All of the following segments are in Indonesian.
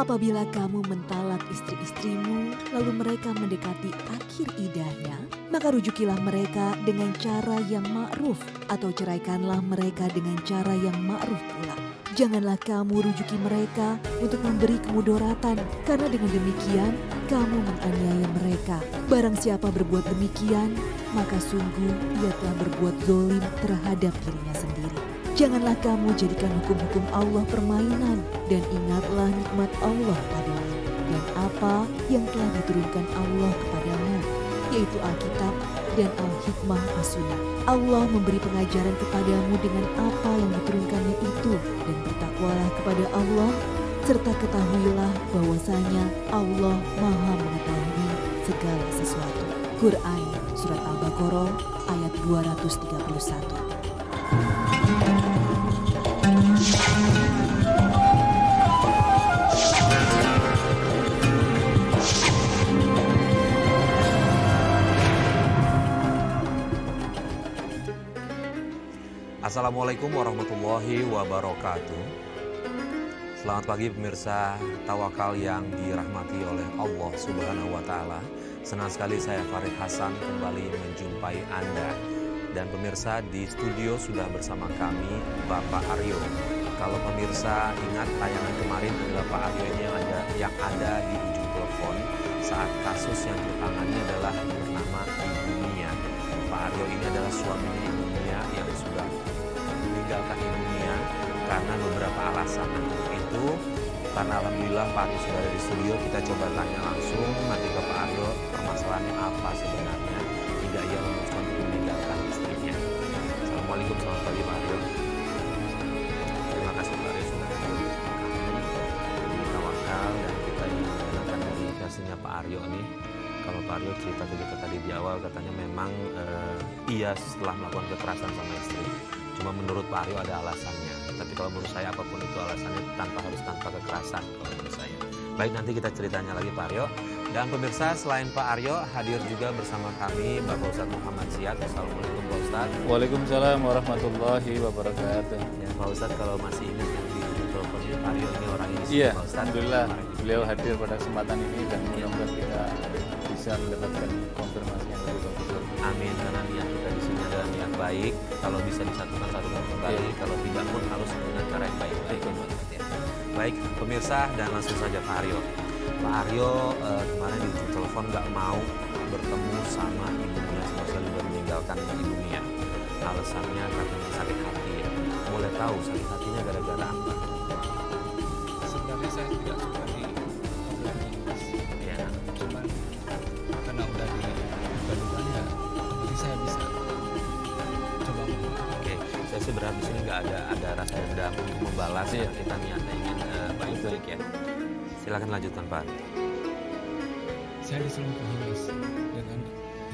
Apabila kamu mentalak istri-istrimu, lalu mereka mendekati akhir iddahnya, maka rujukilah mereka dengan cara yang ma'ruf atau ceraikanlah mereka dengan cara yang ma'ruf pula. Janganlah kamu rujuki mereka untuk memberi kemudaratan, karena dengan demikian kamu menganiaya mereka. Barang siapa berbuat demikian, maka sungguh ia telah berbuat zalim terhadap dirinya sendiri. Janganlah kamu jadikan hukum-hukum Allah permainan, dan ingatlah nikmat Allah padamu dan apa yang telah diturunkan Allah kepadamu, yaitu Alkitab dan Al-Hikmah As-Sunnah. Allah memberi pengajaran kepadamu dengan apa yang diturunkannya itu, dan bertakwalah kepada Allah, serta ketahuilah bahwasanya Allah Maha mengetahui segala sesuatu. Quran Surat Al-Baqarah ayat 231. Assalamualaikum warahmatullahi wabarakatuh. Selamat pagi pemirsa Tawakal yang dirahmati oleh Allah Subhanahu wa Ta'ala. Senang sekali saya Farid Hasan kembali menjumpai Anda. Dan pemirsa, di studio sudah bersama kami Bapak Aryo. Kalau pemirsa ingat, tayangan kemarin adalah Pak Aryo ini yang ada di ujung telepon saat kasus yang ditangani adalah bernama Ibu Mia. Pak Aryo ini adalah suaminya Ibu Mia yang sudah meninggalkan Ibu Mia karena beberapa alasan. Untuk itu, karena alhamdulillah Pak Aryo sudah ada di studio, kita coba tanya langsung nanti ke Pak Aryo permasalahannya apa sebenarnya hingga ia memutuskan untuk meninggalkan istrinya. Assalamualaikum, selamat pagi Pak Aryo. Terima kasih Pak Aryo sudah hadir bersama kami di Tawakal, dan kita ingin mendengarkan dari versinya Pak Aryo nih. Kalau Pak Aryo cerita ke kita tadi di awal, katanya memang ia setelah melakukan kekerasan sama istri. Cuma menurut Pak Aryo ada alasannya. Tapi kalau menurut saya apapun itu alasannya harus tanpa kekerasan kalau menurut saya. Baik, nanti kita ceritanya lagi Pak Aryo. Dan pemirsa, selain Pak Aryo, hadir juga bersama kami Bapak Ustadz Muhammad Siad. Assalamualaikum Pak Ustadz. Waalaikumsalam warahmatullahi wabarakatuh. Ya Pak Ustadz, kalau masih ingat yang di teleponnya Pak Aryo ini orang ini Iya, Pak Ustadz. alhamdulillah beliau hadir pada kesempatan ini dan mudah-mudahan kita bisa mendapatkan konfirmasi yang lebih bagus. Amin, karena niat kita di sini adalah niat baik. Kalau bisa disatukan kembali, Iya. kalau tidak pun harus dengan cara yang baik-baik. Ya. Baik, pemirsa, dan langsung saja Pak Aryo. Pak Aryo kemarin di ujung telepon nggak mau bertemu sama ibunya, sama sekali sudah meninggalkan ibunya. Alasannya katanya sakit hati. Ya. Boleh tahu sakit hatinya gara-gara apa? Sebenarnya saya tidak suka di obrolan ini, Mas. Ya. Cuman karena udah digaduhkan ya, jadi saya bisa coba ngomong. Oke, saya sih berharap di sini nggak ada rasa dendam untuk membalas. Iya. Kita niatnya ingin baik-baik ya. Silakan lanjutkan Pak. Saya diselingkuhi, Mas, dengan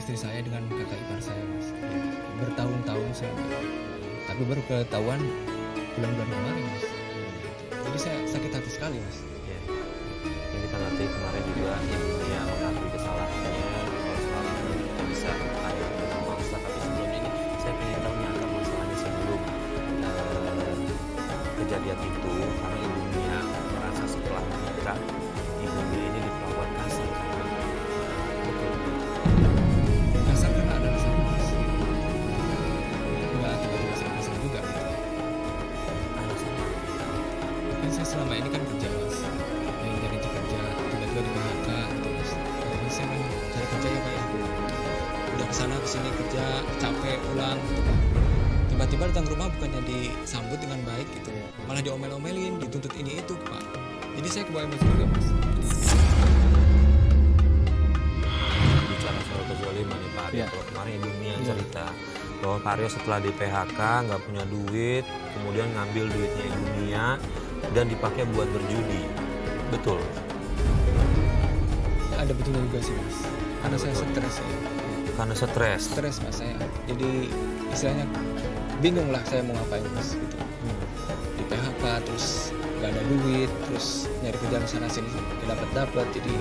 istri saya, dengan kakak ipar saya, Mas. Bertahun-tahun saya, tapi baru ketahuan bulan-bulan kemarin, Mas. Jadi saya sakit hati sekali, Mas. Ya. Yang kita ngerti kemarin juga ibunya mengakui kesalahannya. Kalau soal ini kita bisa ada dengan Pak Ustadz. Tapi sebelum ini saya ingin tahu nih akar masalahnya sebelum kejadian itu, karena ibunya merasa setelah menikah ibunya ini diperlakukan kasar. Betul. Kasar karena ada rasa Mas. Enggak tiba-tiba saya kasar juga, gitu. Alasannya Kan saya selama ini kan kerja, Mas. Yang jadi kerja, tiba-tiba di PHK, gitu, Mas. Jadi saya kan cari kerja ya, Pak, ya. Udah kesana kesini kerja, capek, pulang, gitu, Pak. Tiba-tiba datang ke rumah bukannya disambut dengan baik, gitu. Malah diomel-omelin, dituntut ini itu, Pak. Jadi saya kebawa emosi juga, Mas. bicara soal kezaliman nih Pak Aryo. Ya. Kalau kemarin ibunya yang Ya. cerita bahwa Pak Aryo setelah di PHK nggak punya duit, kemudian ngambil duitnya ibunya dan dipakai buat berjudi. Betul. Ada betulnya juga sih, Mas. Karena Ada saya betul. stres ya. Karena stres. Stres, Mas, saya. Jadi istilahnya bingung lah saya mau ngapain, Mas, gitu. Di PHK terus nggak ada duit, terus nyari kerjaan sana sini nggak dapat, jadi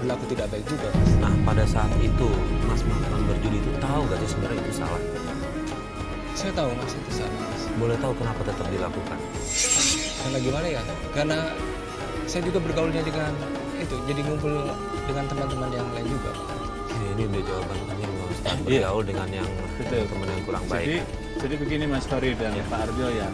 berlaku tidak baik juga, Mas. Nah, pada saat itu Mas melakukan berjudi itu tahu nggak sih sebenarnya itu salah? Saya tahu, Mas, itu salah, Mas. Boleh tahu kenapa tetap dilakukan? Karena gimana ya? Karena saya juga bergaulnya dengan itu, jadi ngumpul dengan teman-teman yang lain juga Pak. Ini udah jawaban penting Pak Ustadz, Iya. bergaul dengan yang Betul. teman yang kurang baik. Jadi begini Mas Farid dan Pak Arjo ya,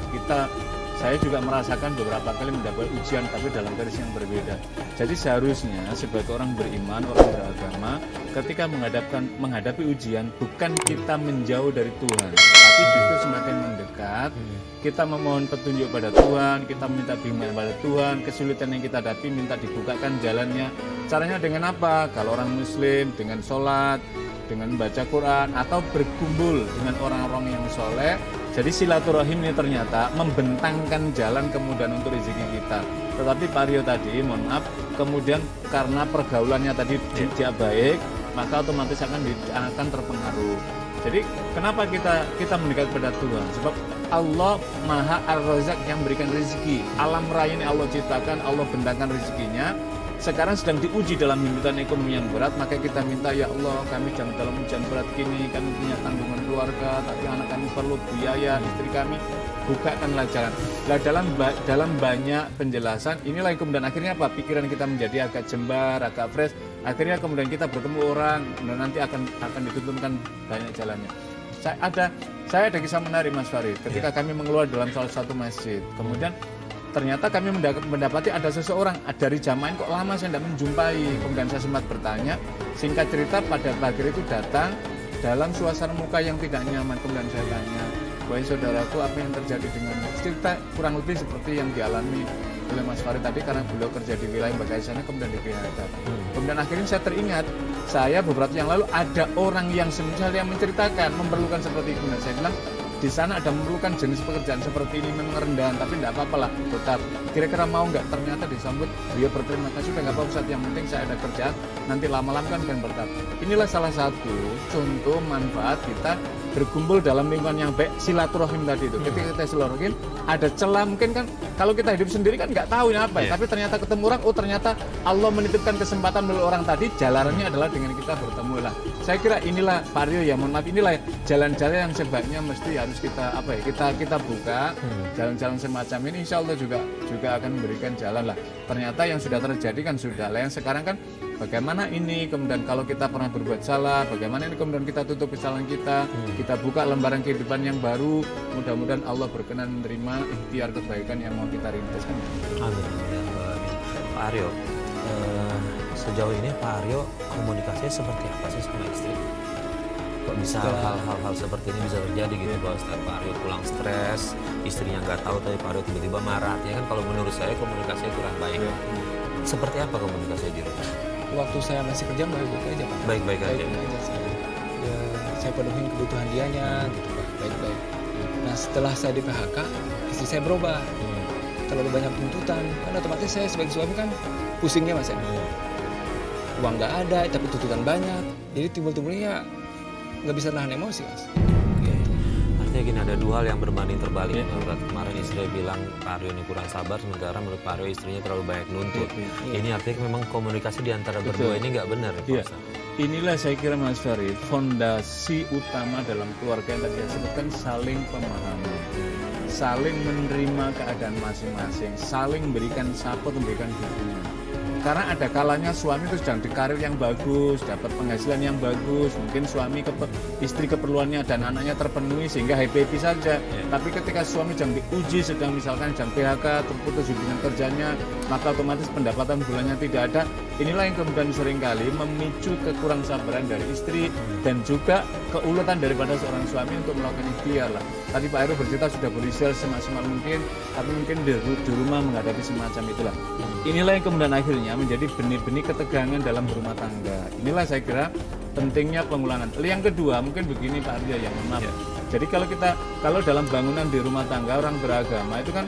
saya juga merasakan beberapa kali mendapat ujian tapi dalam garis yang berbeda. Jadi seharusnya sebagai orang beriman, orang beragama, ketika menghadapi ujian bukan kita menjauh dari Tuhan, tapi justru semakin mendekat. Kita memohon petunjuk pada Tuhan, kita minta bimbingan pada Tuhan, kesulitan yang kita hadapi minta dibukakan jalannya. Caranya dengan apa? Kalau orang Muslim dengan sholat, dengan membaca Quran, atau berkumpul dengan orang-orang yang soleh. Jadi silaturahim ini ternyata membentangkan jalan kemudahan untuk rezeki kita. Tetapi Pak Rio tadi, mohon maaf, kemudian karena pergaulannya tadi tidak baik, maka otomatis akan terpengaruh. Jadi kenapa kita mendekat pada Tuhan? Sebab Allah Maha Ar-Razak yang berikan rezeki. Alam raya ini Allah ciptakan, Allah bentangkan rezekinya. Sekarang sedang diuji dalam himpitan ekonomi yang berat, maka kita minta, ya Allah, kami sedang dalam ujian berat kini, kami punya tanggungan keluarga, tapi anak kami perlu biaya, istri kami, bukakanlah jalan. Nah, dalam banyak penjelasan, inilah yang kemudian akhirnya apa? Pikiran kita menjadi agak jembar, agak fresh. Akhirnya kemudian kita bertemu orang, dan nanti akan dituntutkan banyak jalannya. Saya ada kisah menarik Mas Farid. Ketika kami mengeluar dalam salah satu masjid, kemudian ternyata kami mendapati ada seseorang dari jamaah kok lama saya tidak menjumpai. Kemudian saya sempat bertanya, singkat cerita pada pagi itu datang dalam suasana muka yang tidak nyaman. Kemudian saya tanya, wahai saudaraku, apa yang terjadi denganmu? Cerita kurang lebih seperti yang dialami oleh Mas Farid tadi, karena beliau kerja di wilayah Bagaisana kemudian di PHK. Kemudian akhirnya saya teringat, saya beberapa yang lalu ada orang yang semisal yang menceritakan memerlukan seperti itu. Dan saya bilang, di sana ada memerlukan jenis pekerjaan seperti ini, memang rendahan, tapi tidak apa-apa lah, tetap. Kira-kira mau nggak? Ternyata disambut, dia berterima kasih, sudah nggak apa-apa Ustaz, yang penting saya ada kerjaan, nanti lama-lama kan bertahap. Inilah salah satu contoh manfaat kita berkumpul dalam lingkungan yang baik, silaturahim tadi itu. Ketika kita silaturahim, ada celah mungkin kan, kalau kita hidup sendiri kan nggak tahu ya apa ya, tapi ternyata ketemu orang, oh ternyata Allah menitipkan kesempatan melalui orang tadi, jalannya adalah dengan kita bertemu lah. Saya kira inilah Pak Rio ya, mohon maaf, inilah jalan-jalan yang sebaiknya mesti harus kita kita buka. Jalan-jalan semacam ini insya Allah juga akan memberikan jalan lah. Ternyata yang sudah terjadi kan sudah lah, yang sekarang kan bagaimana ini kemudian kalau kita pernah berbuat salah, bagaimana ini kemudian kita tutup kesalahan kita buka lembaran kehidupan yang baru. Mudah-mudahan Allah berkenan menerima ikhtiar kebaikan yang mau kita rintis kan. Amin. Pak Aryo, sejauh ini Pak Aryo komunikasinya seperti apa sih sama istri? Kok bisa hal-hal seperti ini bisa terjadi gitu Pak Ustaz? Pak Aryo pulang stres, istrinya nggak tahu tapi Pak Aryo tiba-tiba marah. Ya kan kalau menurut saya komunikasinya kurang baik. Seperti apa komunikasinya di rumah? Waktu saya masih kerja baik-baik aja Pak. Baik-baik aja. Saya penuhin kebutuhan dianya gitu Pak, baik-baik. Nah setelah saya di PHK, istri saya berubah. Terlalu banyak tuntutan, kan otomatis saya sebagai suami kan pusingnya Mas ya. Uang nggak ada, tapi tuntutan banyak. Jadi timbul-timbulnya nggak bisa nahan emosi Mas. Artinya gini, ada dua hal yang berbanding terbalik. Kemarin istri bilang Pak Aryo ini kurang sabar, sementara menurut Pak Aryo istrinya terlalu banyak nuntut. Ini artinya memang komunikasi di antara berdua ini nggak benar Pak Ustaz. Inilah saya kira Mas Farid, fondasi utama dalam keluarga yang tadi saya sebutkan, saling pemahaman, saling menerima keadaan masing-masing, saling memberikan support, memberikan dukungan. Karena ada kalanya suami itu sedang di karir yang bagus, dapat penghasilan yang bagus, mungkin istri keperluannya dan anaknya terpenuhi sehingga happy saja. Tapi ketika suami sedang diuji, sedang misalkan sedang PHK, terputus hubungan kerjanya, maka otomatis pendapatan bulannya tidak ada. Inilah yang kemudian seringkali memicu kekurang sabaran dari istri dan juga keuletan daripada seorang suami untuk melakukan ikhtiar lah. Tadi Pak Heru bercerita sudah berusaha semaksimal mungkin, tapi mungkin di rumah menghadapi semacam itulah. Inilah yang kemudian akhirnya menjadi benih-benih ketegangan dalam berumah tangga. Inilah saya kira pentingnya pengulangan. Yang kedua mungkin begini Pak Aryo, yang maaf. Jadi kalau dalam bangunan di rumah tangga orang beragama itu kan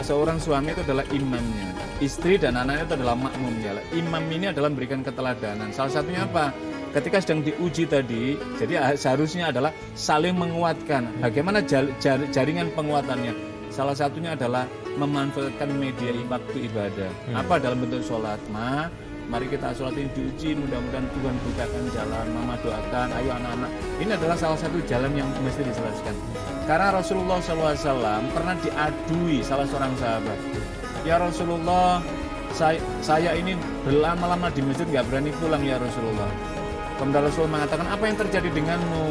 seorang suami itu adalah imamnya, istri dan anaknya itu adalah makmumnya. Imam ini adalah memberikan keteladanan. Salah satunya apa? Ketika sedang diuji tadi, jadi seharusnya adalah saling menguatkan. Bagaimana jaringan penguatannya? Salah satunya adalah memanfaatkan media waktu ibadah. Apa dalam bentuk sholat? Mari kita sholat ini diuji, mudah-mudahan Tuhan bukakan jalan. Mama doakan, ayo anak-anak. Ini adalah salah satu jalan yang mesti dijelaskan. Karena Rasulullah SAW pernah diadui salah seorang sahabat. ya Rasulullah, saya ini berlama-lama di masjid nggak berani pulang ya Rasulullah. Kemudian Rasul mengatakan, apa yang terjadi denganmu?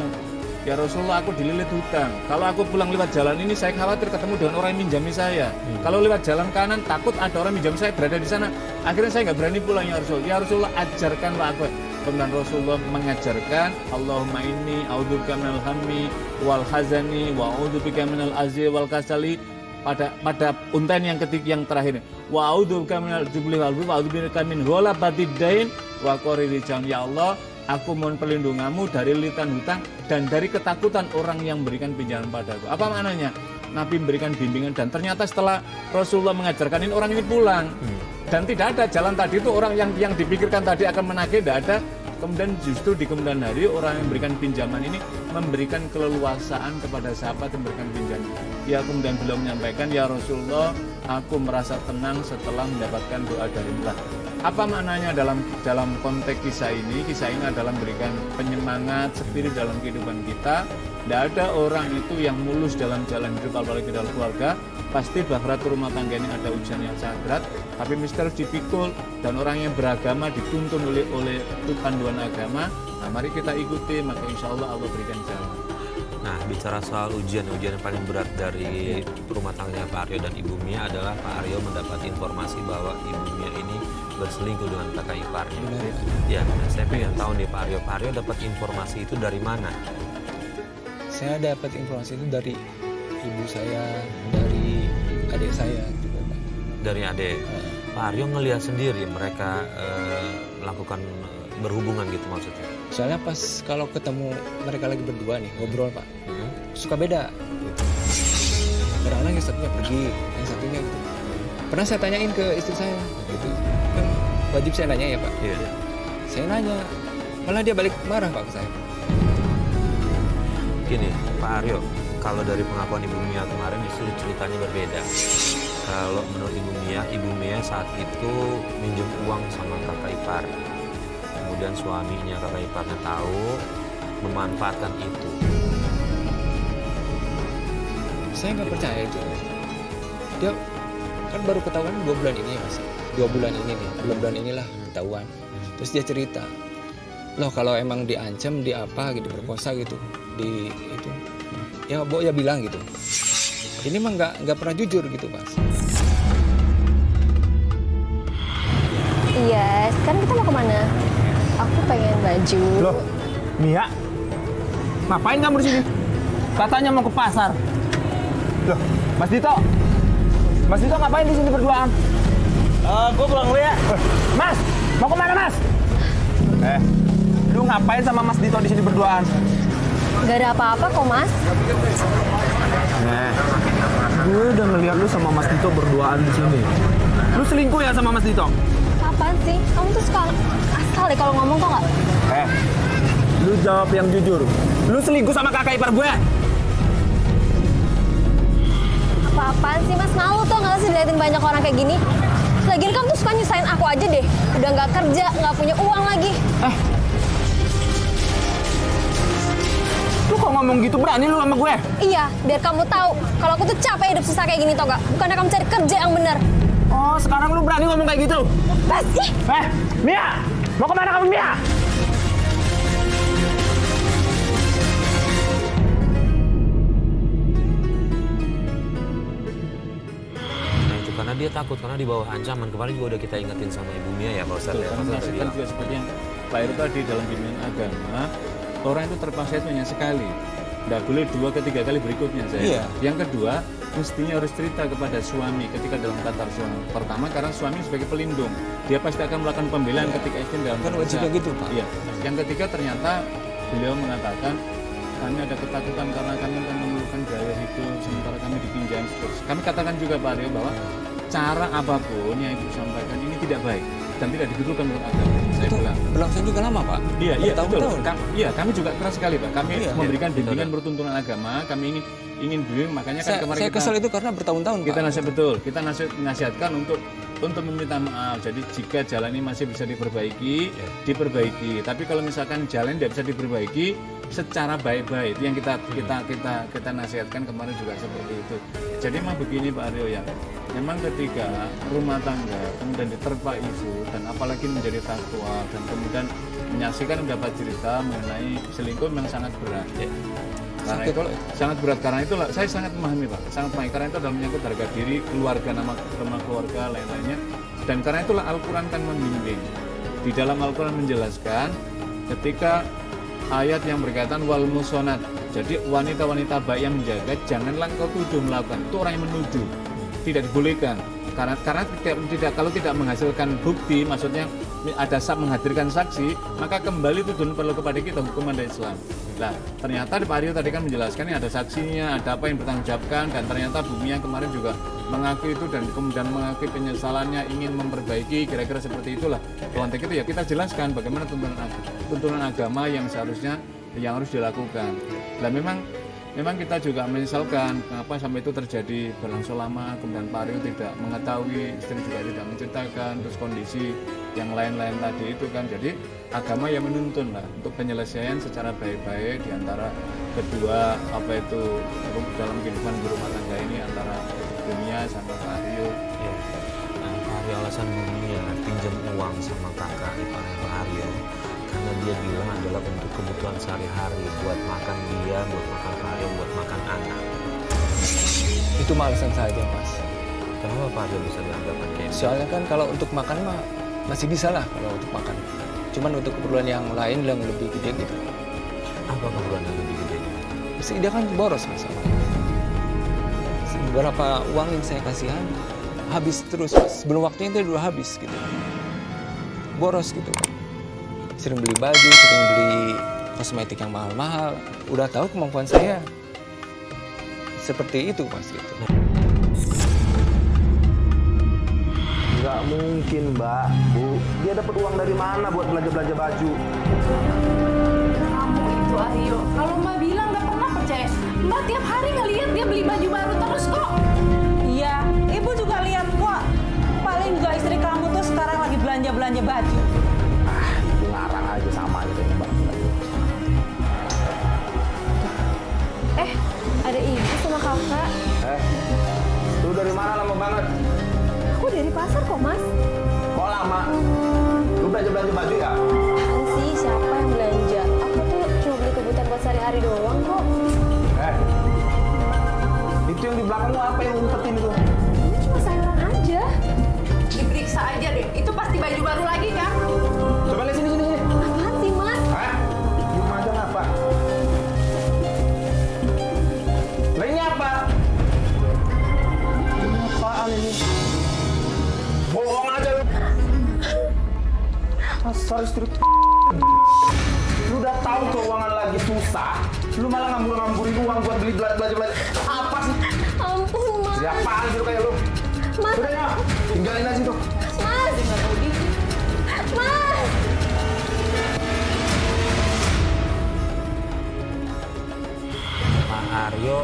Ya Rasulullah, aku dililit hutang. Kalau aku pulang lewat jalan ini, saya khawatir ketemu dengan orang yang minjami saya. Kalau lewat jalan kanan, takut ada orang minjami saya berada di sana. Akhirnya saya nggak berani pulang ya Rasul. Ya Rasulullah, ajarkanlah aku. Kemudian Rasulullah mengajarkan, Allahumma inni a'udzubika minal hammi wal hazani wa a'udzubika minal azzi wal kasali. Pada untayan yang yang terakhir, wa a'udzubika minal jubli wal wa a'udzubika min ghalabatid dain wa qariri jam. Ya Allah, aku mohon perlindunganmu dari lilitan hutang dan dari ketakutan orang yang memberikan pinjaman padaku. Apa maknanya? Nabi memberikan bimbingan dan ternyata setelah Rasulullah mengajarkan ini, orang ini pulang. Dan tidak ada jalan tadi itu orang yang dipikirkan tadi akan menagih, tidak ada. Kemudian justru di kemudian hari orang yang memberikan pinjaman ini memberikan keleluasaan kepada sahabat yang memberikan pinjaman. Ya, kemudian beliau menyampaikan, ya Rasulullah, aku merasa tenang setelah mendapatkan doa darimu. Apa maknanya dalam konteks kisah ini? Kisah ini adalah memberikan penyemangat spirit dalam kehidupan kita. Tidak ada orang itu yang mulus dalam jalan hidup, apalagi dalam keluarga. Pasti bahwa rumah tangga ini ada ujian yang sangat berat, tapi mesti harus dipikul, dan orang yang beragama dituntun oleh panduan agama. Nah, mari kita ikuti, maka insya Allah Allah berikan jalan. Nah, bicara soal ujian yang paling berat dari rumah tangganya Pak Aryo dan Ibu Mia adalah Pak Aryo mendapat informasi bahwa Ibu Mia ini berselingkuh dengan kakak iparnya. Ya, nah, saya pengen tahu nih Pak Aryo dapat informasi itu dari mana? Saya dapat informasi itu dari ibu saya, dari adik saya juga, Pak. Dari adik. Pak Aryo ngelihat sendiri mereka melakukan berhubungan gitu maksudnya. Soalnya pas kalau ketemu mereka lagi berdua nih ngobrol, Pak, suka beda. Kadang-kadang yang satunya pergi, yang satunya gitu. Pernah saya tanyain ke istri saya, gitu. Kan wajib saya nanya ya Pak. Iya. Saya nanya, malah dia balik marah Pak ke saya. Gini, Pak Aryo, kalau dari pengakuan Ibu Mia kemarin justru ceritanya berbeda. Kalau menurut Ibu Mia saat itu minjem uang sama kakak ipar. Kemudian suaminya kakak iparnya tahu, memanfaatkan itu. Saya nggak percaya itu. Dia kan baru ketahuan 2 bulan ini ya Mas. 2 bulan ini nih, bulan inilah ketahuan. Terus dia cerita, loh kalau emang diancam, di apa gitu, berkosa gitu, di itu, ya Bo ya bilang gitu. Ini mah nggak pernah jujur gitu Mas. Iya, sekarang kita mau kemana? Aku pengen baju. Loh, Mia, ngapain kamu di sini? Katanya mau ke pasar. Loh, Mas Dito ngapain di sini berduaan? Gue pulang dulu ya. Mas, mau kemana Mas? Lu ngapain sama Mas Dito di sini berduaan? Gak ada apa-apa kok Mas. Gue udah ngeliat lu sama Mas Dito berduaan di sini. Lu selingkuh ya sama Mas Dito? Apaan sih? Kamu tuh suka asal deh kalau ngomong kok nggak? Lu jawab yang jujur. Lu selingkuh sama kakak ipar gue? Apa-apaan sih Mas? Malu tuh nggak sih diliatin banyak orang kayak gini? Lagian kamu tuh suka nyusahin aku aja deh. Udah nggak kerja, nggak punya uang lagi. Lu kok ngomong gitu, berani lu sama gue? Iya, biar kamu tahu kalau aku tuh capek hidup susah kayak gini tau gak? Bukannya kamu cari kerja yang bener. Oh, sekarang lu berani ngomong kayak gitu? Mas, ih! Mia! Mau kemana kamu, Mia? Nah itu karena dia takut, karena di bawah ancaman. Kemarin juga udah kita ingetin sama Ibu Mia ya Pak Ustadz. Karena menyaksikan juga seperti yang Pak Heru tadi dalam bimbingan agama, orang itu terpaksa itu hanya sekali. Tidak boleh 2 ke 3 kali berikutnya saya. Iya. Yang kedua, mestinya harus cerita kepada suami ketika dalam kata suami. Pertama, karena suami sebagai pelindung, dia pasti akan melakukan pembelaan ketika istri dalam Kan wajibnya gitu Pak. Iya. Yang ketiga, ternyata beliau mengatakan kami ada ketakutan karena kami akan memerlukan biaya hidup sementara kami dipinjam. Kami katakan juga Pak Aryo bahwa cara apapun yang Ibu sampaikan ini tidak baik dan tidak dibutuhkan menurut agama. Saya Itu bilang. berlangsung juga lama Pak. Iya, betul. Bertahun-tahun. Iya, kami juga keras sekali Pak. Kami Iya. memberikan Iya, bimbingan betul. bertuntunan agama. Kami ingin bimbing, makanya kan kemarin Saya kesel itu karena bertahun-tahun kita Pak. nasihat betul. Kita nasihatkan untuk untuk meminta maaf. Jadi jika jalan ini masih bisa diperbaiki, diperbaiki. Tapi kalau misalkan jalan tidak bisa diperbaiki secara baik-baik, itu yang kita nasihatkan kemarin juga seperti itu. Jadi memang begini Pak Aryo ya. Memang ketika rumah tangga kemudian diterpa isu dan apalagi menjadi faktual dan kemudian menyaksikan mendapat cerita mengenai selingkuh memang sangat berat. Karena itu sangat berat, karena itu saya sangat memahami Pak, sangat memahami, karena itu adalah menyangkut harga diri keluarga, nama keluarga lain-lainnya, dan karena itulah Al-Quran kan membimbing. Di dalam Al-Quran menjelaskan ketika ayat yang berkaitan wal musonat, jadi wanita-wanita baik yang menjaga, janganlah engkau tuduh melakukan, itu orang yang menuduh, tidak dibolehkan, karena tidak kalau tidak menghasilkan bukti, maksudnya ada menghadirkan saksi, maka kembali tuduhan perlu kepada kita hukum ada Islam. Nah, ternyata Pak Aryo tadi kan menjelaskan ini ada saksinya, ada apa yang bertanggung jawabkan, dan ternyata Bumi yang kemarin juga mengaku itu dan kemudian mengakui penyesalannya, ingin memperbaiki, kira-kira seperti itulah. Konteks itu ya kita jelaskan bagaimana tuntunan agama yang seharusnya yang harus dilakukan. Dan memang kita juga menyesalkan kenapa sampai itu terjadi berlangsung lama, kemudian Pak Aryo tidak mengetahui, istri juga tidak menceritakan, terus kondisi yang lain-lain tadi itu kan. Jadi agama yang menuntun lah untuk penyelesaian secara baik-baik di antara kedua dalam kehidupan berumah tangga ini antara dunia sama Pak Aryo. Ya. Nah, Pak Aryo alasan Bumi ya pinjam uang sama kakak iparnya Pak Aryo karena dia bilang adalah untuk kebutuhan sehari-hari, buat makan dia, buat makan Pak Aryo, buat makan anak. Itu mah alasan saja Mas. Kenapa Pak Aryo bisa beranggapan kayak gitu? Soalnya kan kalau untuk makan mah masih bisa lah kalau untuk makan. Cuman untuk keperluan yang lain yang lebih gede gitu. Apa keperluan yang lebih gede? Mesti dia kan boros masalahnya. Beberapa uang yang saya kasihan habis terus Mas. Sebelum waktunya itu udah habis gitu. Boros gitu. Sering beli baju, sering beli kosmetik yang mahal-mahal. Udah tahu kemampuan saya seperti itu Mas gitu. Nggak mungkin Mbak, Bu. Dia dapat uang dari mana buat belanja-belanja baju? Kamu itu Aryo, kalau Mbak bilang nggak pernah percaya. Mbak tiap hari ngelihat dia beli baju baru terus kok. Iya, Ibu juga lihat kok. Paling juga istri kamu tuh sekarang lagi belanja-belanja baju. Itu ngarang aja sama aja kayak Mbak. Ada ibu sama kakak. Lu dari mana lama banget? Aku dari pasar kok Mas. Kok lama? Lu belanja-belanja baju ya? Apaan sih, siapa yang belanja? Aku tuh cuma beli kebutuhan buat sehari-hari doang kok. Itu yang di belakang lu apa yang ngumpetin itu? Ini cuma sayuran aja. Diperiksa aja deh, itu pasti baju baru lagi kan? Coba lihat sini. Apaan sih Mas? Diam aja ngapa? Lah ini apa? Ini apaan ini? Bohong aja lu. Asal istri. Lu udah tahu keuangan lagi susah, lu malah ngambur-ngamburin uang buat beli belanja. Apa sih? Ampun Mas. Siapaan sih lu kayak lu? Mas. Udah ya, tinggalin aja tuh. Mas. Mas. Pak Aryo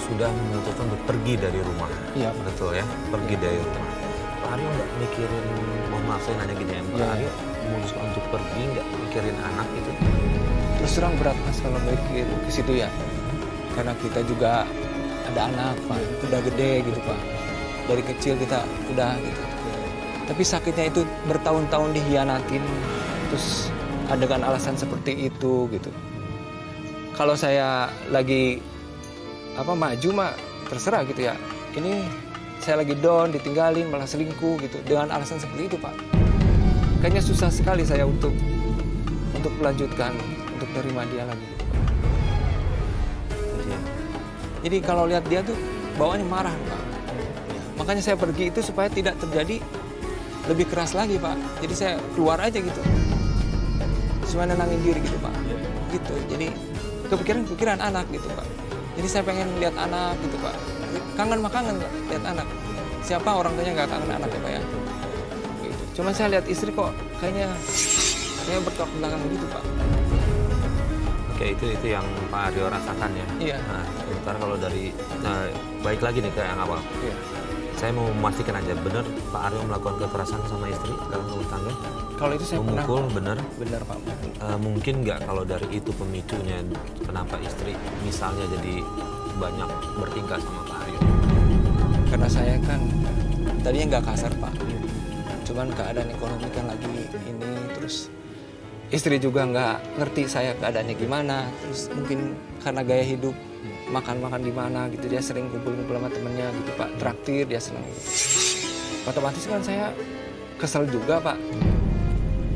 sudah memutuskan untuk pergi dari rumah. Iya. Betul ya, pergi dari rumah. Pak Aryo nggak mikirin, mohon maaf saya nanya gini ya, Pak Aryo memutuskan untuk pergi, nggak mikirin anak itu? Terus terang berat Mas kalau mikir ke situ ya. Karena kita juga ada anak Pak, udah gede gitu Pak. Dari kecil kita udah gitu. Tapi sakitnya itu bertahun-tahun dihianatin, terus dengan alasan seperti itu gitu. Kalau saya lagi maju mah terserah gitu ya. Ini saya lagi down, ditinggalin, malah selingkuh gitu dengan alasan seperti itu Pak. Kayaknya susah sekali saya untuk melanjutkan, untuk terima dia lagi. Jadi kalau lihat dia tuh bawaannya marah Pak. Makanya saya pergi itu supaya tidak terjadi lebih keras lagi Pak. Jadi saya keluar aja gitu. Cuma nenangin diri gitu Pak. Gitu. Jadi kepikiran anak gitu Pak. Jadi saya pengen lihat anak gitu Pak. Kangen lihat anak. Siapa orang tuanya nggak kangen anak ya Pak ya. Gitu. Cuma saya lihat istri kok kayaknya bertolak belakang gitu Pak. Oke, itu yang Pak Aryo rasakan ya. Iya. Nah, sebentar kalau dari baik lagi nih ke yang awal. Iya. Saya mau memastikan aja, benar Pak Aryo melakukan kekerasan sama istri dalam rumah tangga? Kalau itu saya pernah. Memukul, benar? Benar Pak. Mungkin nggak kalau dari itu pemicunya kenapa istri misalnya jadi banyak bertingkah sama Pak Aryo? Karena saya kan tadinya nggak kasar Pak. Cuman keadaan ekonomi kan lagi ini, terus istri juga nggak ngerti saya keadaannya gimana. Terus mungkin karena gaya hidup, makan-makan di mana gitu, dia sering kumpul-kumpul sama temennya gitu Pak, traktir dia senang. Otomatis kan saya kesel juga Pak.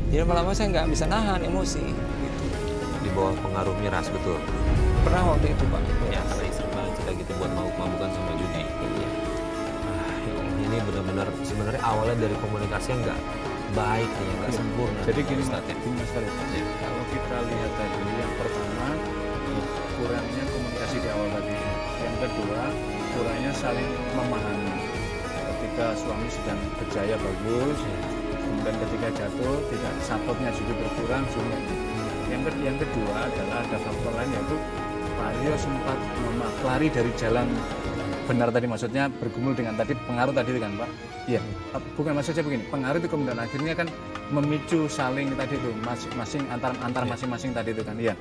Jadi lama-lama saya nggak bisa nahan emosi gitu. Di bawah pengaruh miras, betul? Pernah waktu itu Pak. Ya, karena istri banget kita gitu buat mabuk-mabukan sama judi. Iya. Ya Allah, ini benar-benar sebenarnya awalnya dari komunikasi yang nggak baik, ya nggak sempurna. Jadi gini Ustaz, ya. Mas Farid, kalau kita lihat tadi, yang pertama kurangnya komunikasi di awal tadi. Yang kedua, kurangnya saling memahami. Ketika suami sedang berjaya bagus, kemudian ketika jatuh, tidak supportnya juga berkurang. Yang kedua adalah ada faktor lain, yaitu Pak Aryo sempat lari dari jalan benar tadi, maksudnya bergumul dengan tadi pengaruh tadi kan Pak? Iya, bukan, maksudnya begini, pengaruh itu kemudian akhirnya kan memicu saling tadi itu masing-masing antar masing-masing tadi itu kan. Iya.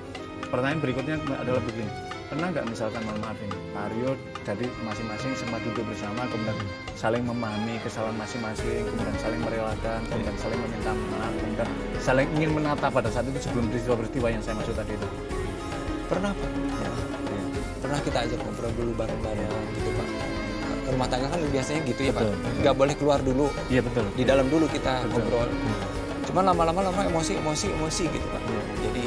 Pertanyaan berikutnya adalah begini, pernah nggak misalkan, mohon maaf ini, Pak Aryo dari masing-masing sempat duduk bersama, kemudian saling memahami kesalahan masing-masing, kemudian saling merelakan, kemudian saling meminta maaf, kemudian saling ingin menata pada saat itu sebelum peristiwa-peristiwa yang saya maksud tadi itu? Pernah Pak. Pernah kita ajak ngobrol dulu bareng-bareng gitu Pak. Rumah tangga kan biasanya gitu ya Betul. Pak. Nggak boleh keluar dulu. Iya betul. Di dalam dulu kita Betul. ngobrol. Cuman lama-lama emosi gitu Pak.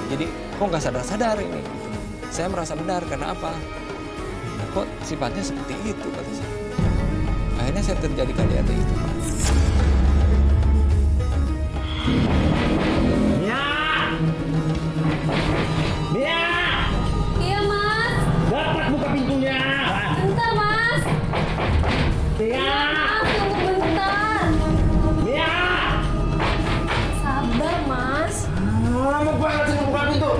Jadi kok nggak sadar-sadar ini. Gitu. Saya merasa benar karena apa? Kok sifatnya seperti itu kata saya. Akhirnya saya terjadi KDRT itu Pak. Mia! Iya Mas. Dapat buka pintunya! Bentar Mas. Mia! Maaf, tunggu bentar. Mia! Sabar Mas. Lama banget sih buka pintu!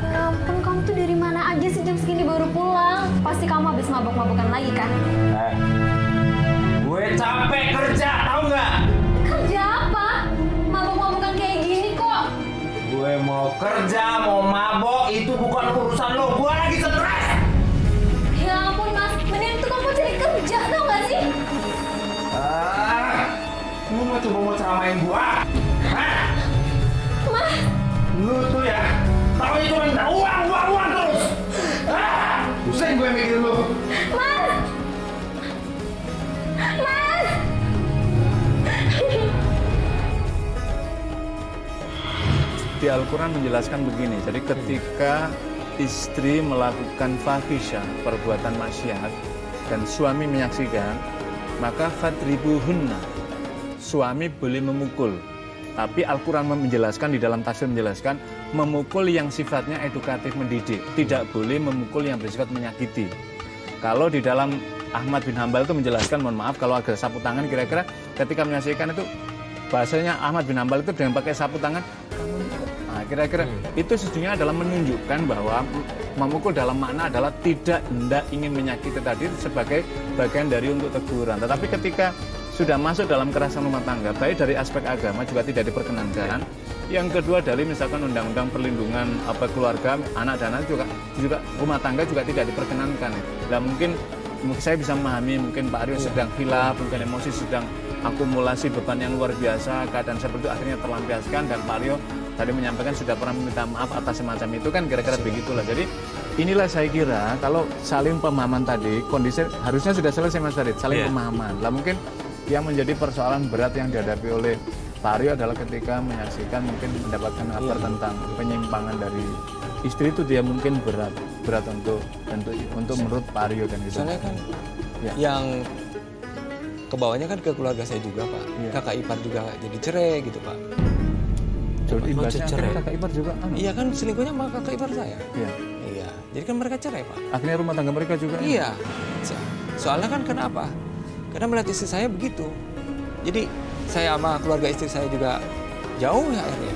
Ya ampun, kamu tuh dari mana aja sih jam segini baru pulang? Pasti kamu habis mabok-mabokan lagi kan? Gue capek kerja, tahu nggak? Kerja apa? Mabok-mabokan kayak gini kok. Gue mau kerja, mau mabok, itu bukan urusan lo. Gue lagi stres! Ya ampun Mas, mending tuh kamu cari kerja, tau gak sih? Lu mau coba mau ceramain gue? Hah? Mas, Lu tuh ya, tahu itu kan uang terus! Pusing gue mikir lu. Mas! Mas! Di Al-Quran menjelaskan begini, jadi ketika istri melakukan fahisyah, perbuatan maksiat, dan suami menyaksikan, maka fadribuhunna, suami boleh memukul. Tapi Al-Quran menjelaskan, di dalam tafsir menjelaskan, memukul yang sifatnya edukatif mendidik, tidak boleh memukul yang bersifat menyakiti. Kalau di dalam Ahmad bin Hambal itu menjelaskan, mohon maaf kalau ada sapu tangan, kira-kira ketika menyaksikan itu, bahasanya Ahmad bin Hambal itu dengan pakai sapu tangan, nah, kira-kira itu sesungguhnya adalah menunjukkan bahwa memukul dalam makna adalah tidak hendak ingin menyakiti tadi sebagai bagian dari untuk teguran. Tetapi ketika sudah masuk dalam kekerasan rumah tangga, baik dari aspek agama juga tidak diperkenankan. Yang kedua dari misalkan undang-undang perlindungan keluarga, anak dan anak juga rumah tangga juga tidak diperkenankan. Nah mungkin saya bisa memahami, mungkin Pak Aryo sedang hilaf, mungkin emosi sedang akumulasi beban yang luar biasa, keadaan seperti itu akhirnya terlampiaskan, dan Pak Aryo tadi menyampaikan sudah pernah meminta maaf atas semacam itu kan, kira-kira begitulah. Jadi inilah saya kira kalau saling pemahaman tadi, kondisi harusnya sudah selesai Mas Farid, saling pemahaman. Lah mungkin yang menjadi persoalan berat yang dihadapi oleh Pak Aryo adalah ketika menyaksikan mungkin mendapatkan kabar tentang penyimpangan dari istri itu, dia mungkin berat untuk menurut Pak Aryo kan gitu. Soalnya kan yang kebawahnya kan ke keluarga saya juga Pak. Kakak ipar juga jadi cerai gitu Pak. Jadi imbasnya cerai. kakak ipar juga Iya kan selingkuhnya sama kakak ipar saya. Iya. Jadi kan mereka cerai Pak. Akhirnya rumah tangga mereka juga. Iya. Soalnya kan kenapa? Karena melihat istri saya begitu. Jadi saya sama keluarga istri saya juga jauh ya akhirnya.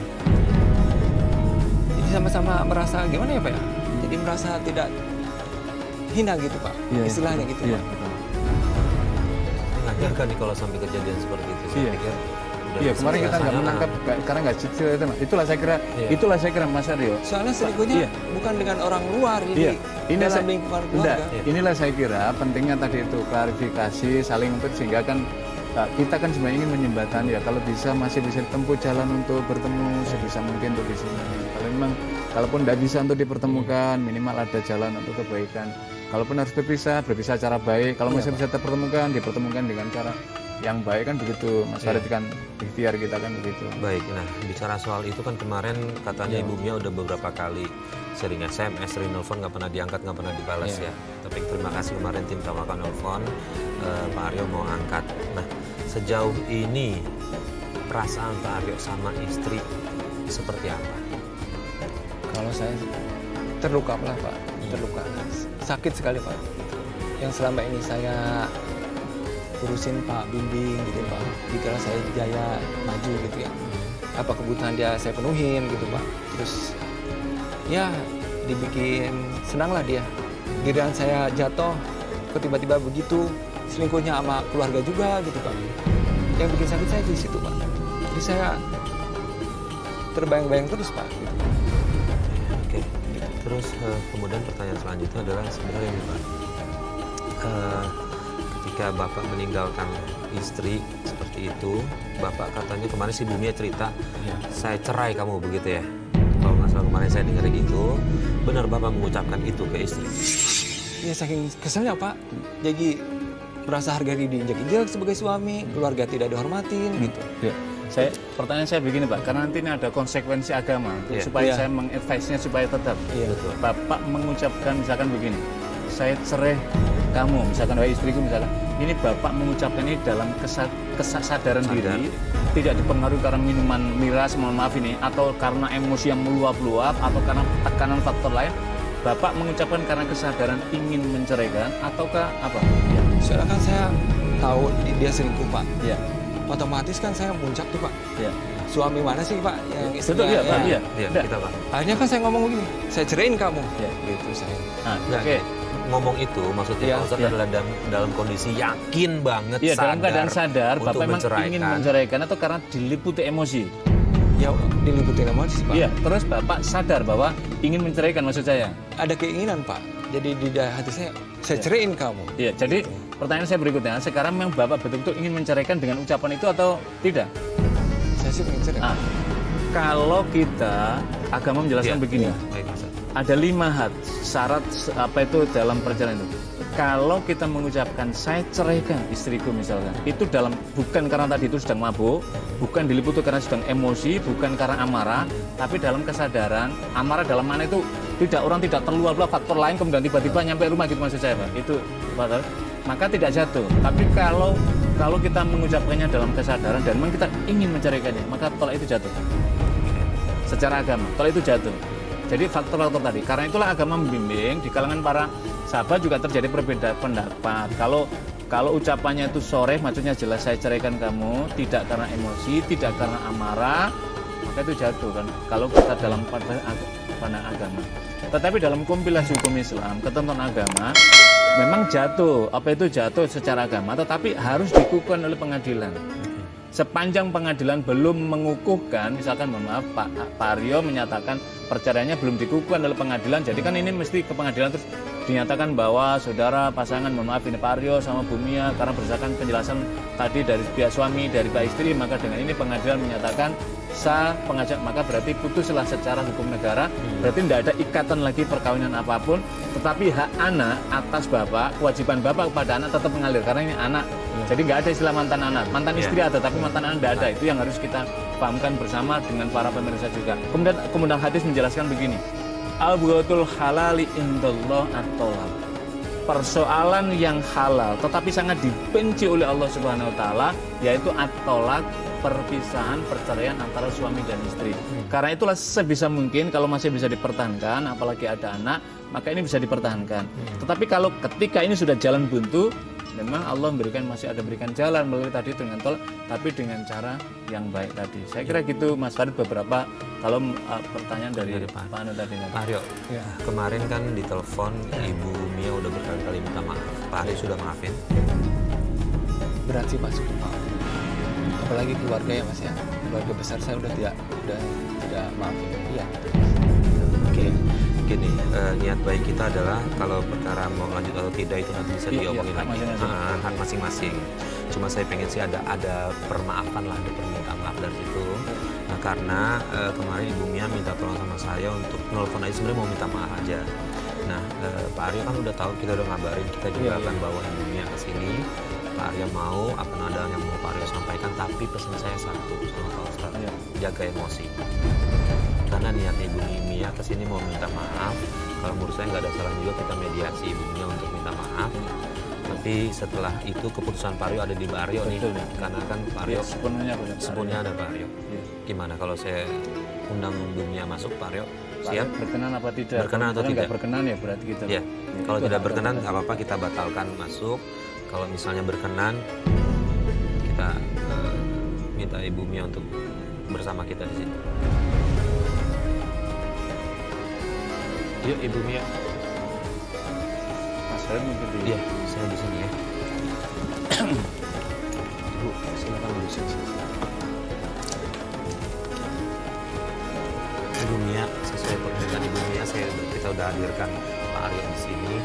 Jadi sama-sama merasa gimana ya Pak ya? Jadi merasa tidak hina gitu Pak. Istilahnya gitu Pak. Mengajarkan nih kalau sampai kejadian seperti itu. Saya pikir Iya, kemarin kita nggak menangkap karena nggak cicil itu. Itulah saya kira Mas Aryo. Soalnya selingkuhnya bukan dengan orang luar, jadi dalam lingkungan keluarga. Inilah saya kira pentingnya tadi itu klarifikasi, saling untuk sehingga kan kita kan sebenarnya ingin menjembatani ya, kalau bisa masih bisa ditempuh jalan untuk bertemu sebisa mungkin untuk di sini. Kalau memang kalaupun tidak bisa untuk dipertemukan, minimal ada jalan untuk kebaikan. Kalaupun harus berpisah secara baik. Kalau masih bisa dipertemukan dengan cara yang baik kan begitu. Mas Farid kan ikhtiar kita kan begitu. Baik, nah bicara soal itu kan kemarin katanya Ibu Mia udah beberapa kali sering SMS, sering nelfon, nggak pernah diangkat, nggak pernah dibalas ya. Tapi terima kasih kemarin tim Tawakal nelfon, Pak Aryo mau angkat. Nah sejauh ini perasaan Pak Aryo sama istri seperti apa? Kalau saya terluka lah Pak, terluka. Sakit sekali Pak. Yang selama ini saya urusin Pak, bimbing gitu Pak. Dikala saya jaya maju gitu ya. Apa kebutuhan dia saya penuhin gitu Pak. Terus ya dibikin senang lah dia. Giliran saya jatuh, tiba-tiba begitu selingkuhnya sama keluarga juga gitu Pak. Yang bikin sakit saya di situ Pak. Jadi saya terbayang-bayang terus Pak. Gitu. Oke. Terus kemudian pertanyaan selanjutnya adalah sebenarnya ini Pak. Ketika Bapak meninggalkan istri seperti itu, Bapak katanya kemarin si Bumia cerita, saya cerai kamu begitu ya. Kalau nggak salah kemarin saya dengar gitu, benar Bapak mengucapkan itu ke istri? Ya saking keselnya Pak, jadi merasa harga diri diinjak-injak sebagai suami, keluarga tidak dihormatin gitu. Ya. Pertanyaan saya begini Pak, karena nanti ini ada konsekuensi agama, supaya saya mengadvise-nya supaya tetap. Betul. Bapak mengucapkan misalkan begini, saya cerai kamu, misalkan wahai istriku misalkan, ini Bapak mengucapkan ini dalam kesadaran diri, tidak dipengaruhi karena minuman miras, mohon maaf ini, atau karena emosi yang meluap-luap, atau karena tekanan faktor lain. Bapak mengucapkan karena kesadaran ingin menceraikan, ataukah apa? Ya. Soalnya kan saya tahu dia selingkuh Pak. Ya. Otomatis kan saya muncak tuh Pak. Ya. Suami mana sih Pak yang Betul ya Pak. Iya. Kita Pak. Akhirnya kan saya ngomong begini, saya ceraiin kamu. Ya. Gitu saya. Oke. Ngomong itu maksudnya Pak Ustadz adalah dalam kondisi yakin banget, sadar dalam keadaan sadar Bapak memang ingin menceraikan atau karena diliputi emosi? Ya diliputi emosi Pak. Iya, terus Bapak sadar bahwa ingin menceraikan maksud saya? Ada keinginan Pak, jadi di hati saya ceraiin kamu. Iya, jadi pertanyaan saya berikutnya, sekarang memang Bapak betul-betul ingin menceraikan dengan ucapan itu atau tidak? Saya sih ingin cerai. Kalau kita, agama menjelaskan begini. Ada 5 syarat apa itu dalam perjalanan itu. Kalau kita mengucapkan saya ceraikan istriku misalkan, itu bukan karena tadi itu sedang mabuk, bukan diliputi karena sedang emosi, bukan karena amarah, tapi dalam kesadaran. Amarah dalam mana itu orang tidak terluap-luap faktor lain kemudian tiba-tiba nyampe rumah gitu maksud saya Pak. Itu maka tidak jatuh. Tapi kalau kita mengucapkannya dalam kesadaran dan memang kita ingin menceraikannya, maka tolak itu jatuh. Secara agama, tolak itu jatuh. Jadi faktor-faktor tadi, karena itulah agama membimbing di kalangan para sahabat juga terjadi perbedaan pendapat. Kalau ucapannya itu sore, maksudnya jelas saya ceraikan kamu, tidak karena emosi, tidak karena amarah, maka itu jatuh kan. Kalau kita dalam pandangan agama. Tetapi dalam kompilasi hukum Islam, ketentuan agama, memang jatuh. Apa itu jatuh secara agama, tetapi harus dikukuhkan oleh pengadilan. Sepanjang pengadilan belum mengukuhkan, misalkan mohon maaf Pak Aryo menyatakan perceraiannya belum dikukuhkan oleh pengadilan, jadi kan ini mesti ke pengadilan terus dinyatakan bahwa saudara pasangan mohon maaf ini Pak Aryo sama Bu Mia karena berdasarkan penjelasan tadi dari pihak suami, dari pihak istri, maka dengan ini pengadilan menyatakan sah pengajak, maka berarti putuslah secara hukum negara, berarti tidak ada ikatan lagi perkawinan apapun, tetapi hak anak atas bapak, kewajiban bapak kepada anak tetap mengalir karena ini anak. Jadi nggak ada istilah mantan anak, mantan istri ada, tapi mantan anak tidak ada. Itu yang harus kita pahamkan bersama dengan para pemirsa juga. Kemudian hadis menjelaskan begini, al-bughatul halali indallah at-thalaq. Persoalan yang halal tetapi sangat dibenci oleh Allah Subhanahu wa taala yaitu at-thalaq, perpisahan, perceraian antara suami dan istri. Karena itulah sebisa mungkin kalau masih bisa dipertahankan, apalagi ada anak, maka ini bisa dipertahankan. Tetapi kalau ketika ini sudah jalan buntu, memang Allah masih ada berikan jalan melalui tadi dengan tol, tapi dengan cara yang baik tadi. Saya kira gitu Mas Farid, beberapa kalau pertanyaan dari Pak Anu tadi. Pak Aryo, Ya. kemarin kan di telepon Ibu Mia udah berkali-kali minta maaf. Pak Aryo sudah maafin? Berat sih Mas untuk maaf. Apalagi keluarga ya Mas ya. Keluarga besar saya udah tidak maafin. Iya. Oke, gini, niat baik kita adalah kalau perkara mau lanjut atau tidak itu nanti bisa Iya, diomongin hak lagi. masing-masing. Hak masing-masing. Cuma saya pengen sih ada permaafan lah, ada permintaan maaf dari situ. Nah karena kemarin Ibu Mia minta tolong sama saya untuk nelfon aja, sebenarnya mau minta maaf aja. Nah Pak Aryo kan udah tahu, kita udah ngabarin, kita juga akan bawa Ibu Mia ke sini. Pak Aryo mau, akan ada yang mau Pak Aryo sampaikan, tapi pesan saya satu sama Pak Ustadz, jaga emosi. Karena niatnya Ibu Mia kesini mau minta maaf, kalau menurut saya nggak ada salah juga kita mediasi Ibu Mia untuk minta maaf. Tapi setelah itu keputusan Pak Aryo ada di Pak Aryo nih, karena kan Pak Aryo sepenuhnya ada Pak Aryo. Gimana kalau saya undang Ibu Mia masuk, Pak Aryo siap? Berkenan apa tidak? Berkenan atau Kalau tidak? nggak berkenan ya berarti kita. Ya, kalau tidak berkenan nggak apa-apa, kita batalkan masuk. Kalau misalnya berkenan, kita minta Ibu Mia untuk bersama kita di sini. Yuk Ibu Mia. Mas Farid mungkin di. Iya, saya di sini ya. Bu, silakan duduk sini. Ibu Mia, sesuai permintaan Ibu Mia, kita udah hadirkan Pak Aryo di sini.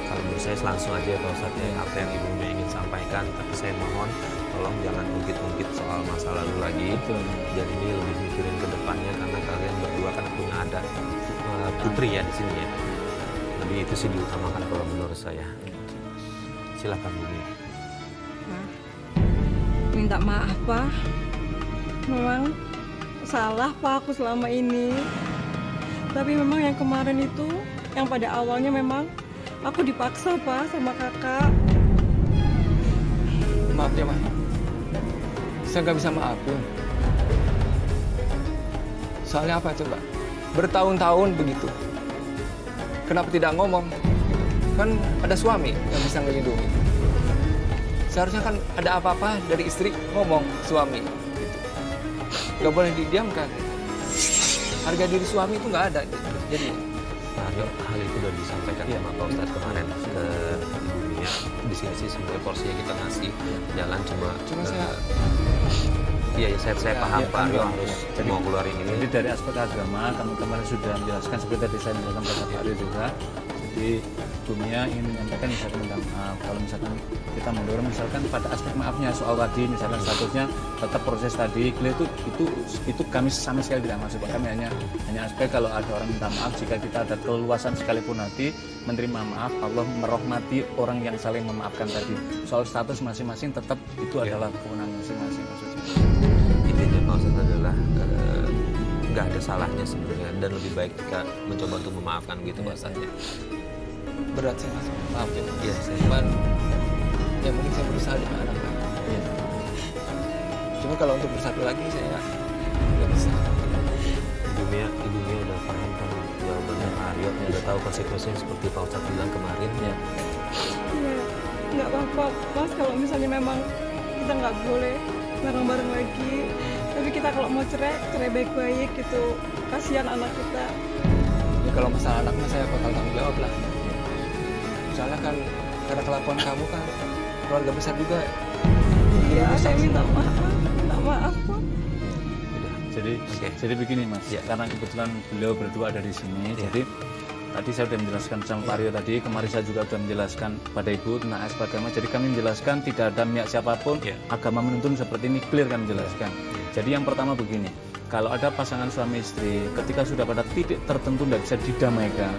Kalau menurut saya langsung aja Pak Ustadz ya, apa yang Ibu Mia ingin sampaikan, tapi saya mohon tolong jangan ungkit-ungkit soal masa lalu lagi. Dan ini lebih mikirin ke depannya, karena kalian berdua kan punya ada putri ya di sini ya. Lebih itu sih diutamakan kalau menurut saya. Silakan Bu Mia. Minta maaf Pak, memang salah Pak aku selama ini. Tapi memang yang kemarin itu, yang pada awalnya memang aku dipaksa Pak sama kakak. Maaf ya Mas, saya nggak bisa maafin. Soalnya apa coba? Bertahun-tahun begitu. Kenapa tidak ngomong? Kan ada suami yang bisa ngelindungi. Seharusnya kan ada apa-apa dari istri ngomong suami. Gitu. Nggak boleh didiamkan. Harga diri suami itu nggak ada. Gitu. Jadi Pak Aryo, hal itu udah disampaikan sama Pak Ustadz kemarin ke Ibu Mia. Di sini sih sebenarnya porsinya kita ngasih jalan cuma saya iya ya, saya paham Pak Aryo harus mau keluarin ini. Jadi dari aspek agama kami kemarin sudah menjelaskan, seperti tadi saya menjelaskan pada Pak Aryo juga. Jadi Bu Mia ingin menyampaikan misalkan minta maaf. Kalau misalkan kita mendorong misalkan pada aspek maafnya soal tadi misalkan statusnya tetap proses tadi clear itu kami sama sekali tidak masuk. Kami hanya aspek kalau ada orang minta maaf, jika kita ada keluasan sekalipun hati menerima maaf, Allah merahmati orang yang saling memaafkan tadi. Soal status masing-masing tetap itu adalah kewenangan masing-masing maksudnya. Intinya Pak Ustadz adalah nggak ada salahnya sebenarnya, dan lebih baik jika mencoba untuk memaafkan gitu Pak Ustadz ya. berat sih Mas, maaf ya. Iya, saya Cuman ya mungkin saya berusaha dengan anak. Iya. Cuma kalau untuk bersatu lagi saya nggak bisa. Ibu Mia udah paham kan jawabannya Pak Aryo, udah tahu konsekuensinya seperti Pak Ustadz bilang kemarin ya. Ya, nggak apa-apa Mas kalau misalnya memang kita nggak boleh bareng-bareng lagi. Tapi kita kalau mau cerai baik-baik gitu. Kasihan anak kita. Ya kalau masalah anak mah saya bakal tanggung jawab lah. Soalnya kan karena kelakuan kamu kan keluarga besar juga. Ya, saya minta maaf Pak. Jadi begini Mas, karena kebetulan beliau berdua ada di sini, jadi tadi saya sudah menjelaskan sama Pak Aryo tadi, kemarin saya juga sudah menjelaskan pada Ibu tentang aspek agama. Jadi kami menjelaskan tidak ada niat siapapun, agama menuntun seperti ini, clear kami menjelaskan. Jadi yang pertama begini, kalau ada pasangan suami istri, ketika sudah pada titik tertentu tidak bisa didamaikan,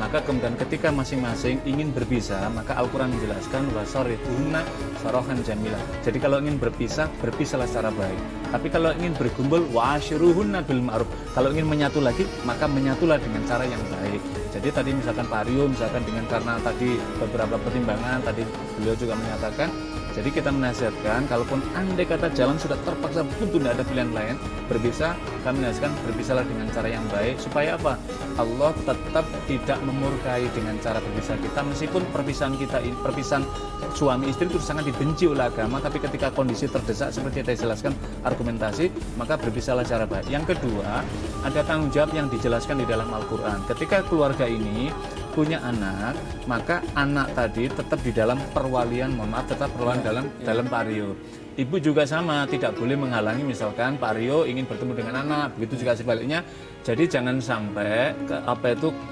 maka kemudian ketika masing-masing ingin berpisah, maka Al-Quran menjelaskan wasarihunna sarahan jamilah. Jadi kalau ingin berpisah, berpisahlah secara baik. Tapi kalau ingin berkumpul, wa'ashiruhunna bil ma'ruf. Kalau ingin menyatu lagi, maka menyatulah dengan cara yang baik. Jadi tadi misalkan Pak Aryo, misalkan dengan karena tadi beberapa pertimbangan, tadi beliau juga menyatakan Jadi kita menasihatkan, kalaupun andai kata jalan sudah terpaksa buntu, tidak ada pilihan lain, berpisah, kami menasihatkan berpisahlah dengan cara yang baik, supaya apa? Allah tetap tidak memurkai dengan cara berpisah kita, meskipun perpisahan kita, perpisahan suami istri itu sangat dibenci oleh agama, tapi ketika kondisi terdesak seperti yang saya jelaskan argumentasi, maka berpisahlah secara baik. Yang kedua, ada tanggung jawab yang dijelaskan di dalam Al-Quran. Ketika keluarga ini punya anak, maka anak tadi tetap di dalam perwalian, tetap perwalian dalam Pak Rio. Ibu juga sama, tidak boleh menghalangi misalkan Pak Rio ingin bertemu dengan anak, begitu juga sebaliknya. Jadi jangan sampai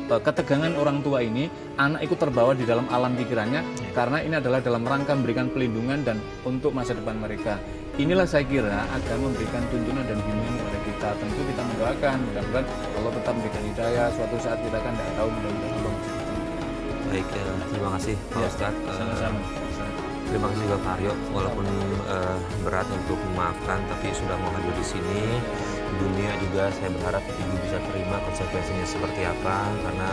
ketegangan orang tua ini, anak ikut terbawa di dalam alam pikirannya, karena ini adalah dalam rangka memberikan pelindungan dan untuk masa depan mereka. Inilah saya kira agama memberikan tuntunan dan bimbingan kepada kita. Tentu kita mendoakan, mudah-mudahan Allah tetap memberikan hidayah. Suatu saat kita kan tidak tahu, mudah-mudahan Allah menceritakan. Baik, terima kasih Pak Ustadz. Sama-sama. Terima kasih juga Pak Aryo, walaupun berat untuk memaafkan, tapi sudah mau hadir di sini. Dunia juga saya berharap Ibu bisa terima konsekuensinya seperti apa, karena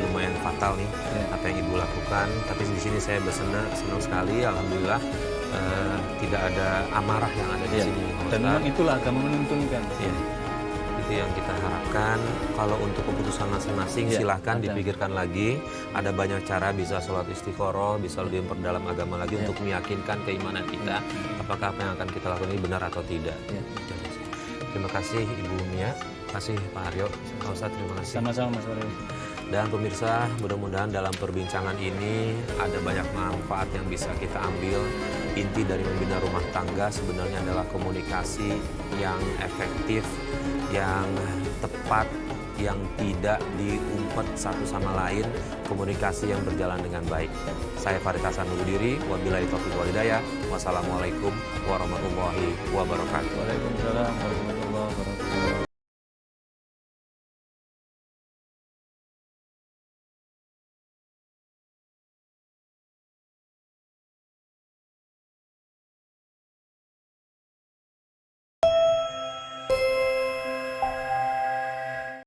lumayan fatal nih apa yang Ibu lakukan. Tapi di sini saya senang sekali, alhamdulillah tidak ada amarah yang ada di sini. Dan memang itulah agama menuntunkan. Itu yang kita harapkan. Kalau untuk keputusan masing-masing silahkan dipikirkan lagi. Ada banyak cara, bisa sholat istiqoroh, bisa lebih memperdalam agama lagi untuk meyakinkan keimanan kita, apakah apa yang akan kita lakukan ini benar atau tidak. Terima kasih Ibu Mia, terima kasih Pak Aryo, Pak Ustadz, terima kasih. Sama-sama Mas Aryo. Dan pemirsa, mudah-mudahan dalam perbincangan ini ada banyak manfaat yang bisa kita ambil. Inti dari membina rumah tangga sebenarnya adalah komunikasi yang efektif, yang tepat, yang tidak diumpet satu sama lain, komunikasi yang berjalan dengan baik. Saya Farid Hasan undur diri, wabillahi taufiq wal hidayah. Wassalamualaikum warahmatullahi wabarakatuh. Waalaikumsalam warahmatullahi wabarakatuh.